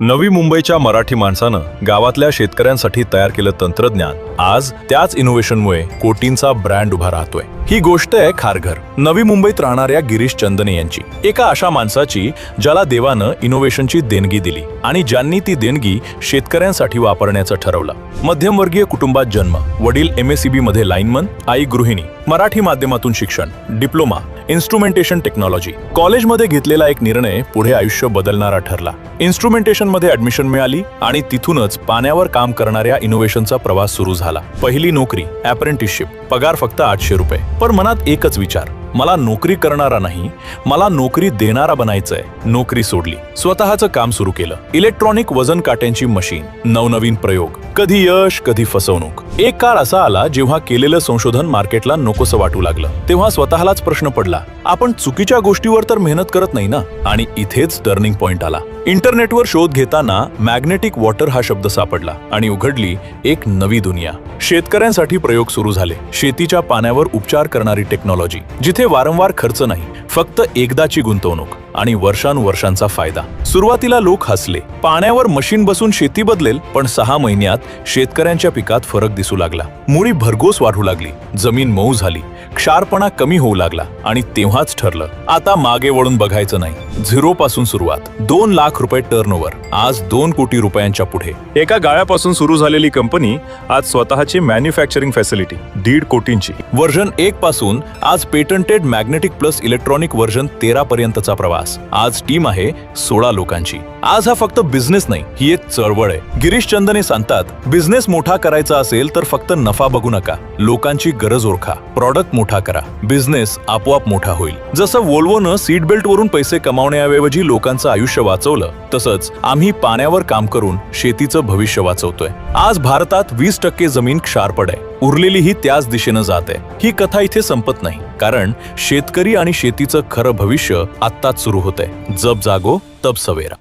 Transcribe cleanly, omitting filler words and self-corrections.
नवी मुंबईच्या मराठी माणसानं गावातल्या शेतकऱ्यांसाठी तयार केलं तंत्रज्ञान आज त्याच इनोव्हेशनमुळे कोटींचा ब्रँड उभा राहतोय। ही गोष्ट आहे खारघर, नवी मुंबईत राहणाऱ्या गिरीश चंदने यांची। एका अशा माणसाची ज्याला देवानं इनोव्हेशनची देणगी दिली आणि ज्यांनी ती देणगी शेतकऱ्यांसाठी वापरण्याचं ठरवलं। मध्यमवर्गीय कुटुंबात जन्म, वडील MSEB मध्ये लाईनमन, आई गृहिणी, मराठी माध्यमातून शिक्षण, डिप्लोमा इन्स्ट्रुमेंटेशन टेक्नॉलॉजी। कॉलेजमध्ये घेतलेला एक निर्णय पुढे आयुष्य बदलणारा ठरला। इन्स्ट्रुमेंटेशन मध्ये ऍडमिशन मिळाली आणि तिथूनच पाण्यावर काम करणाऱ्या इनोव्हेशनचा प्रवास सुरू झाला। पहिली नोकरी अप्रेंटिसशिप, पगार फक्त 800 रुपये। पण मनात एकच विचार, मला नोकरी करणारा नाही, मला नोकरी देणारा बनायचंय। नोकरी सोडली, स्वतःचं काम सुरू केलं। इलेक्ट्रॉनिक वजन काट्यांची मशीन, नवनवीन प्रयोग, कधी यश कधी फसवणूक। एक काळ असा आला जेव्हा केलेलं संशोधन मार्केटला नकोसं वाटू लागलं। तेव्हा स्वतःलाच प्रश्न पडला, आपण चुकीच्या गोष्टीवर तर मेहनत करत नाही ना? आणि इथेच टर्निंग पॉइंट आला। इंटरनेटवर शोध घेताना मॅग्नेटिक वॉटर हा शब्द सापडला आणि उघडली एक नवी दुनिया। शेतकऱ्यांसाठी प्रयोग सुरू झाले। शेतीच्या पाण्यावर उपचार करणारी टेक्नॉलॉजी, जिथे वारंवार खर्च नाही, फक्त एकदाची गुंतवणूक आणि वर्षानुवर्षांचा फायदा। सुरुवातीला लोक हसले, पाण्यावर मशीन बसून शेती बदलेल, पण 6 महिन्यात शेतकऱ्यांच्या पिकात फरक दिसू लागला। मुळी भरघोस वाढू लागली, जमीन मऊ झाली, क्षारपणा कमी होऊ लागला आणि तेव्हाच ठरलं, आता मागे वळून बघायचं नाही। झिरो पासून सुरुवात, 2 लाख रुपये टर्नओव्हर, आज 2 कोटी रुपयांच्या पुढे। एका गाळ्यापासून सुरू झालेली कंपनी आज स्वतःची मॅन्युफॅक्चरिंग फॅसिलिटी 1.5 कोटींची। वर्जन 1 पासून आज patented magnetic plus electronic version 13 पर्यंतचा प्रवास। आज टीम आहे 16 लोकांची। आज हा फक्त बिझनेस नाही, ही एक चळवळ आहे। गिरीश चंदने सांगतात, बिझनेस मोठा करायचा असेल तर फक्त नफा बघू नका, लोकांची गरज ओळखा, प्रॉडक्ट मोठा करा, बिझनेस आपोआप मोठा होईल। जसं वोल्वोनं सीट बेल्ट वरून पैसे कमावण्याऐवजी लोकांचं आयुष्य वाचवलं, तसंच आम्ही पाण्यावर काम करून शेतीचं भविष्य वाचवतोय। आज भारतात 20% जमीन क्षारपड आहे, उरलेली ही त्याच दिशेनं जात आहे। ही कथा इथे संपत नाही, कारण शेतकरी आणि शेतीचं खरं भविष्य आत्ताच सुरू होतंय। जब जागो तब सवेरा।